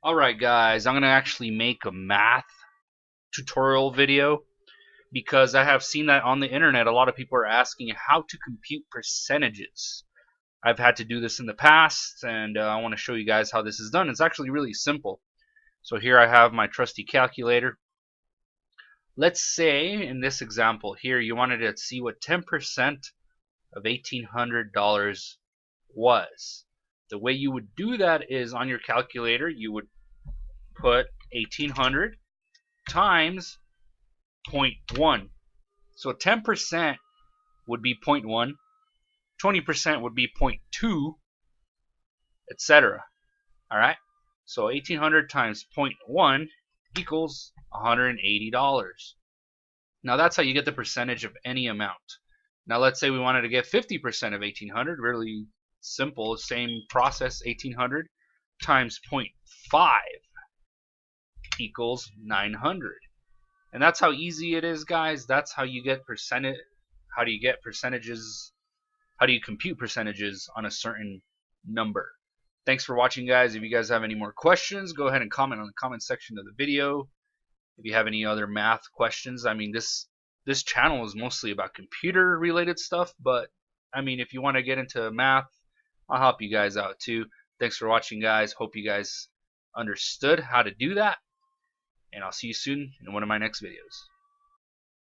Alright guys, I'm going to actually make a math tutorial video because I have seen that on the internet. A lot of people are asking how to compute percentages. I've had to do this in the past, and I want to show you guys how this is done. It's actually really simple. So here I have my trusty calculator. Let's say in this example here you wanted to see what 10% of $1,800 was. The way you would do that is on your calculator you would put 1,800 times 0.1. So 10% would be 0.1, 20% would be 0.2, etc. Alright? So 1,800 times 0.1 equals $180. Now that's how you get the percentage of any amount. Now let's say we wanted to get 50% of 1,800. Really simple, same process. 1,800 times 0.5 equals 900. And that's how easy it is, guys. That's how you get percentage. How do you get percentages? How do you compute percentages on a certain number? Thanks for watching, guys. If you guys have any more questions, go ahead and comment on the comment section of the video. If you have any other math questions, I mean, this channel is mostly about computer related stuff, but I mean, if you want to get into math, I'll help you guys out too. Thanks for watching, guys. Hope you guys understood how to do that, and I'll see you soon in one of my next videos.